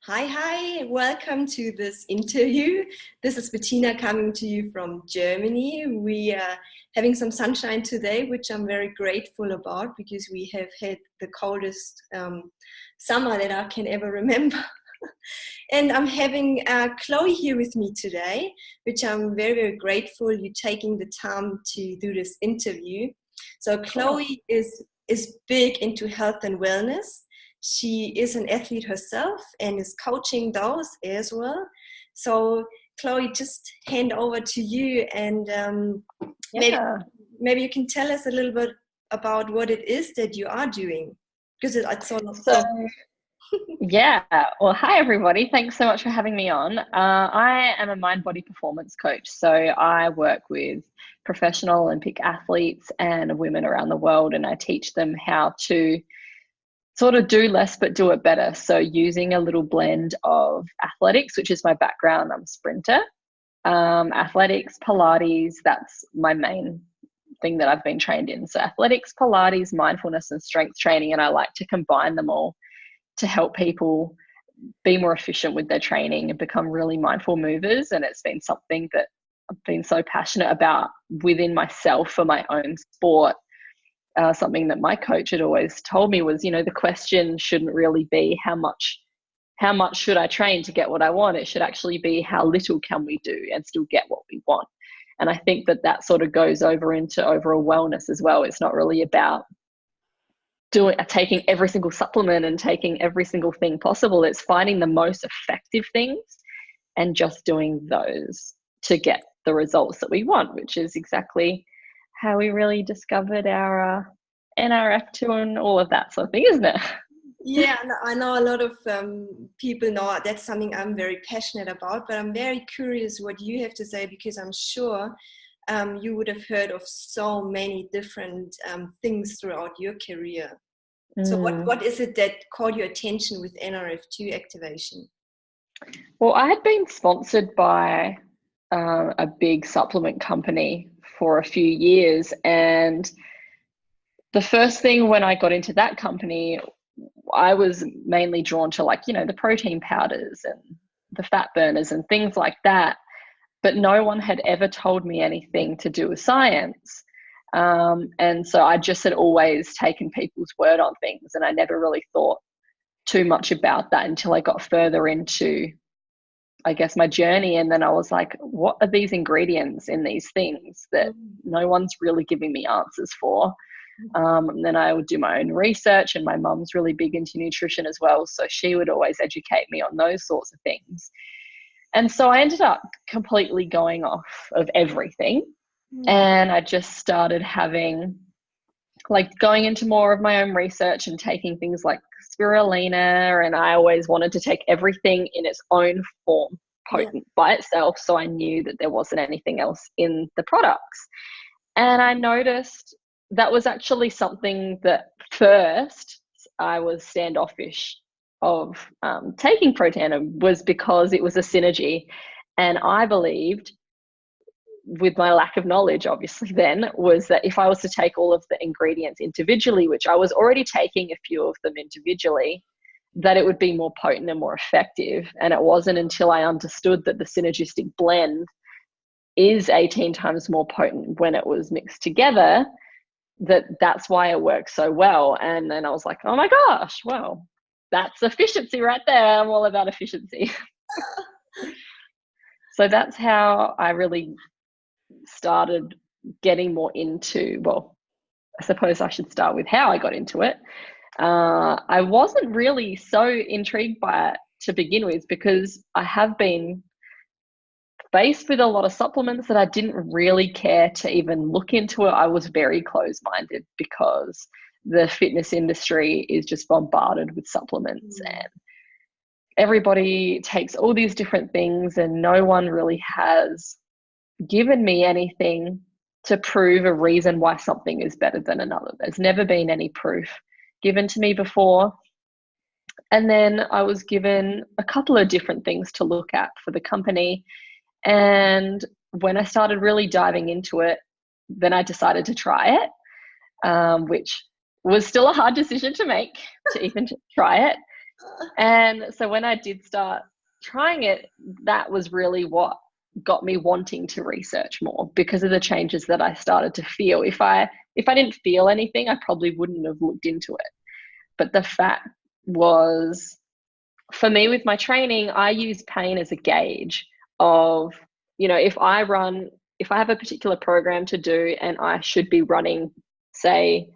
Hi, welcome to this interview. This is Bettina coming to you from Germany. We are having some sunshine today, which I'm very grateful about because we have had the coldest summer that I can ever remember. And I'm having Cloë here with me today, which I'm very, very grateful you taking the time to do this interview. So Cloë is big into health and wellness. She is an athlete herself and is coaching those as well. So Cloë, just hand over to you and maybe you can tell us a little bit about what it is that you are doing, because it's Yeah, well, hi everybody. Thanks so much for having me on. I am a mind-body performance coach. So I work with professional Olympic athletes and women around the world, and I teach them how to sort of do less but do it better. So using a little blend of athletics, which is my background, I'm a sprinter, athletics, Pilates, that's my main thing that I've been trained in. So athletics, Pilates, mindfulness and strength training, and I like to combine them all to help people be more efficient with their training and become really mindful movers. And it's been something that I've been so passionate about within myself for my own sport. Something that my coach had always told me was, the question shouldn't really be how much should I train to get what I want? It should actually be how little can we do and still get what we want. And I think that sort of goes over into overall wellness as well. It's not really about taking every single supplement and taking every single thing possible. It's finding the most effective things and just doing those to get the results that we want, which is exactly how we really discovered our NRF2 and all of that sort of thing, isn't it? Yeah, I know a lot of people know that's something I'm very passionate about, but I'm very curious what you have to say, because I'm sure you would have heard of so many different things throughout your career. So what is it that caught your attention with NRF2 activation? Well, I had been sponsored by a big supplement company for a few years, and the first thing when I got into that company, I was mainly drawn to the protein powders and the fat burners and things like that, but no one had ever told me anything to do with science. And so I just had always taken people's word on things, and I never really thought too much about that until I got further into, I guess, my journey. And then I was like, what are these ingredients in these things that no one's really giving me answers for? And then I would do my own research, and my mum's really big into nutrition as well. So she would always educate me on those sorts of things. And so I ended up completely going off of everything. And I just started going into more of my own research and taking things like spirulina, and I always wanted to take everything in its own form, potent by itself, so I knew that there wasn't anything else in the products. And I noticed that was actually something that first I was standoffish of taking Protandim, was because it was a synergy. And I believed, with my lack of knowledge obviously then, was that if I was to take all of the ingredients individually, which I was already taking a few of them individually, that it would be more potent and more effective. And it wasn't until I understood that the synergistic blend is 18 times more potent when it was mixed together, that's why it works so well. And then I was like, oh my gosh, well, that's efficiency right there. I'm all about efficiency. So that's how I really started getting more into, well, I suppose I should start with how I got into it. I wasn't really so intrigued by it to begin with, because I have been faced with a lot of supplements that I didn't really care to even look into it. I was very closed-minded because the fitness industry is just bombarded with supplements, and everybody takes all these different things, and no one really has given me anything to prove a reason why something is better than another. There's never been any proof given to me before. And then I was given a couple of different things to look at for the company. And when I started really diving into it, then I decided to try it, which was still a hard decision to make, to even try it. And so when I did start trying it, that was really what got me wanting to research more, because of the changes that I started to feel. If I didn't feel anything, I probably wouldn't have looked into it. But the fact was, for me with my training, I use pain as a gauge of, if I have a particular program to do and I should be running, say,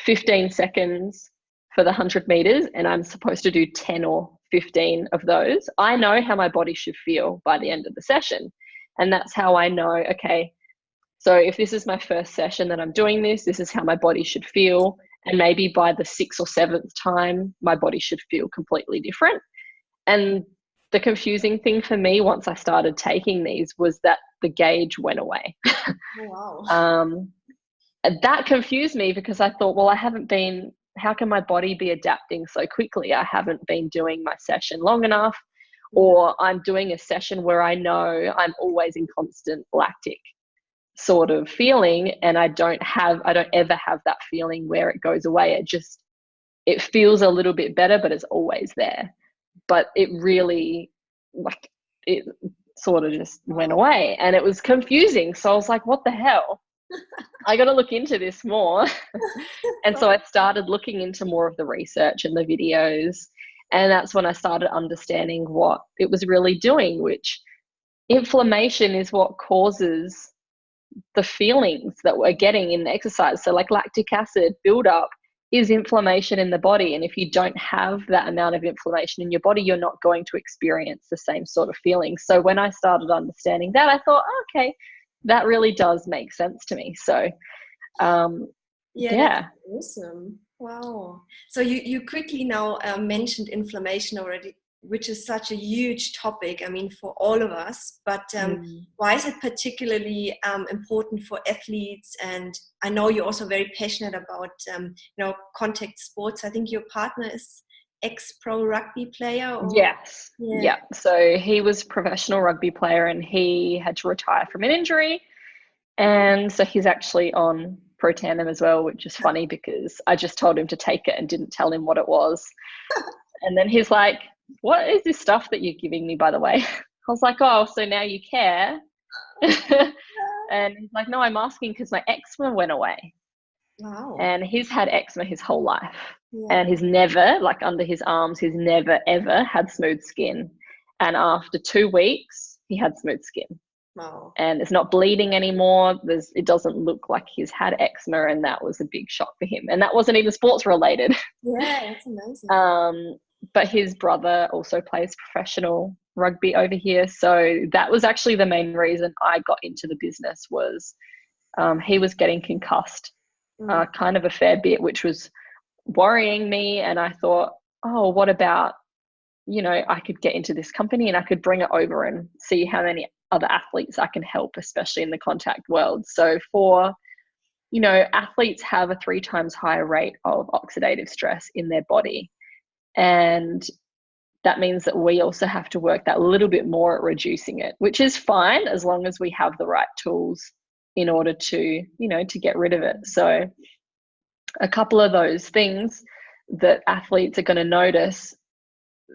15 seconds for the 100 meters, and I'm supposed to do 10 or 15 of those, I know how my body should feel by the end of the session. And that's how I know, okay, so if this is my first session that I'm doing this is how my body should feel. And maybe by the 6th or 7th time, my body should feel completely different. And the confusing thing for me once I started taking these was that the gauge went away. Oh, wow. That confused me, because I thought, well, how can my body be adapting so quickly? I haven't been doing my session long enough, or I'm doing a session where I know I'm always in constant lactic sort of feeling, and I don't ever have that feeling where it goes away. It feels a little bit better, but it's always there. But it really, it sort of just went away, and it was confusing. So I was like, what the hell? I got to look into this more. And so I started looking into more of the research and the videos, and that's when I started understanding what it was really doing, which inflammation is what causes the feelings that we're getting in the exercise. So like lactic acid buildup is inflammation in the body. And if you don't have that amount of inflammation in your body, you're not going to experience the same sort of feelings. So when I started understanding that, I thought, oh, okay, that really does make sense to me. So yeah. That's awesome. Wow. So you quickly now mentioned inflammation already, which is such a huge topic, I mean, for all of us. But why is it particularly important for athletes? And I know you're also very passionate about, contact sports. I think your partner is ex-pro rugby player? Or? Yes. Yeah. So he was a professional rugby player, and he had to retire from an injury. And so he's actually on Pro Tandem as well, which is funny because I just told him to take it and didn't tell him what it was. And then he's like, what is this stuff that you're giving me, by the way? I was like, oh, so now you care? And he's like, no, I'm asking because my eczema went away. Wow. And he's had eczema his whole life. Yeah. And he's never, like under his arms, he's never, ever had smooth skin. And after 2 weeks, he had smooth skin. Wow. And it's not bleeding anymore. It doesn't look like he's had eczema, and that was a big shock for him. And that wasn't even sports related. Yeah, that's amazing. But his brother also plays professional rugby over here. So that was actually the main reason I got into the business was he was getting concussed kind of a fair bit, which was worrying me. And I thought, oh, what about, I could get into this company and I could bring it over and see how many other athletes I can help, especially in the contact world. So for, athletes have a 3 times higher rate of oxidative stress in their body. And that means that we also have to work that little bit more at reducing it, which is fine as long as we have the right tools in order to, to get rid of it. So a couple of those things that athletes are going to notice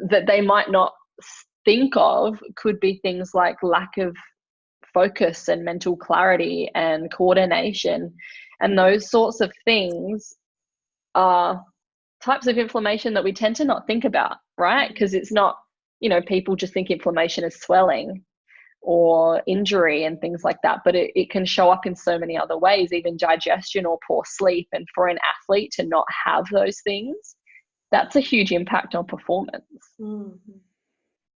that they might not think of could be things like lack of focus and mental clarity and coordination. And those sorts of things are types of inflammation that we tend to not think about, right? Because it's not, people just think inflammation is swelling or injury and things like that, but it can show up in so many other ways, even digestion or poor sleep. And for an athlete to not have those things, that's a huge impact on performance.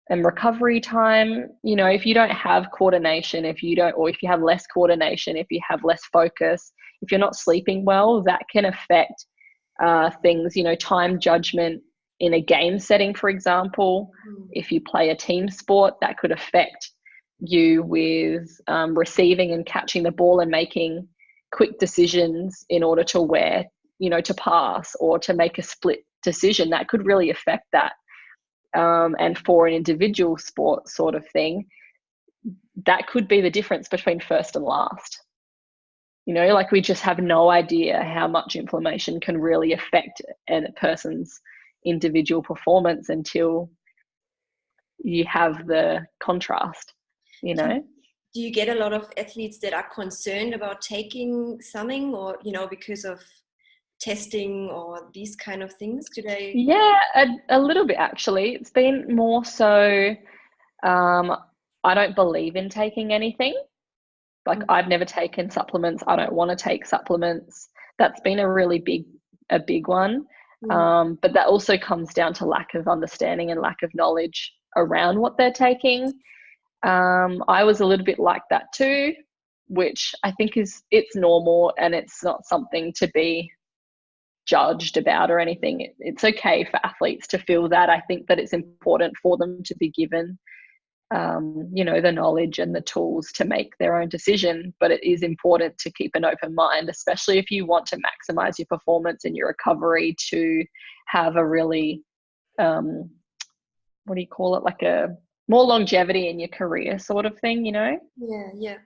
And recovery time, if you don't have coordination, if you have less coordination, if you have less focus, if you're not sleeping well, that can affect things, time judgment in a game setting, for example. If you play a team sport, that could affect you with receiving and catching the ball and making quick decisions in order to to pass or to make a split decision. That could really affect that. And for an individual sport sort of thing, that could be the difference between first and last. We just have no idea how much inflammation can really affect a person's, individual performance until you have the contrast, you know. Do you get a lot of athletes that are concerned about taking something, or, you know, because of testing or these kind of things? Do they? Yeah, a little bit actually. It's been more so, I don't believe in taking anything. Like, I've never taken supplements. I don't want to take supplements. That's been a really big one. But that also comes down to lack of understanding and lack of knowledge around what they're taking. I was a little bit like that too, which I think it's normal, and it's not something to be judged about or anything. It's okay for athletes to feel that. I think that it's important for them to be given you know, the knowledge and the tools to make their own decision, but it is important to keep an open mind, especially if you want to maximize your performance and your recovery, to have a really what do you call it, like a more longevity in your career sort of thing, you know.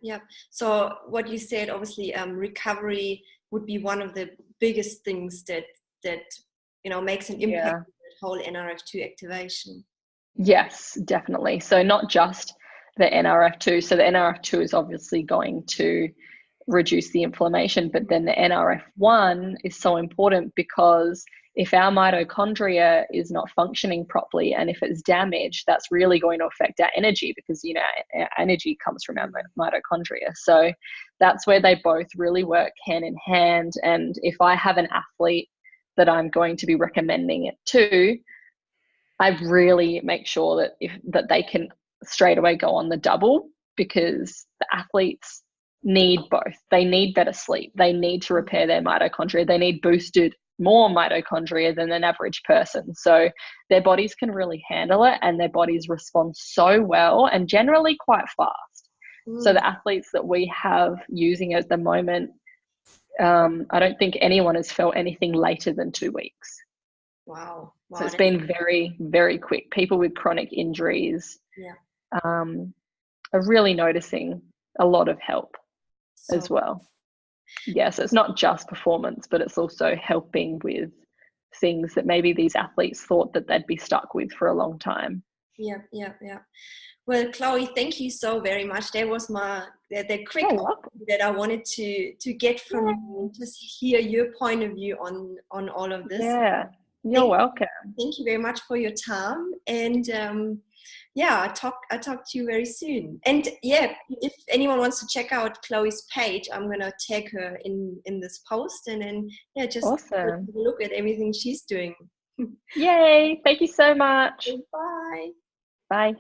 Yeah. So what you said, obviously, recovery would be one of the biggest things that you know, makes an impact on the whole NRF2 activation. Yes, definitely. So not just the NRF2. So the NRF2 is obviously going to reduce the inflammation, but then the NRF1 is so important, because if our mitochondria is not functioning properly, and if it's damaged, that's really going to affect our energy, because, you know, our energy comes from our mitochondria. So that's where they both really work hand in hand. And if I have an athlete that I'm going to be recommending it to, I really make sure that they can straight away go on the double, because the athletes need both. They need better sleep. They need to repair their mitochondria. They need boosted more mitochondria than an average person. So their bodies can really handle it, and their bodies respond so well and generally quite fast. So the athletes that we have using it at the moment, I don't think anyone has felt anything later than 2 weeks. Wow. So it's been very, very quick. People with chronic injuries are really noticing a lot of help as well. Yeah, so it's not just performance, but it's also helping with things that maybe these athletes thought that they'd be stuck with for a long time. Yeah. Well, Chloe, thank you so very much. That was the quick that I wanted to get from you, just hear your point of view on all of this. Yeah, you're welcome. Thank you very much for your time. And I'll talk to you very soon. And if anyone wants to check out Chloe's page, I'm gonna tag her in this post, and then just awesome. look at everything she's doing. Yay! Thank you so much. Bye. Bye.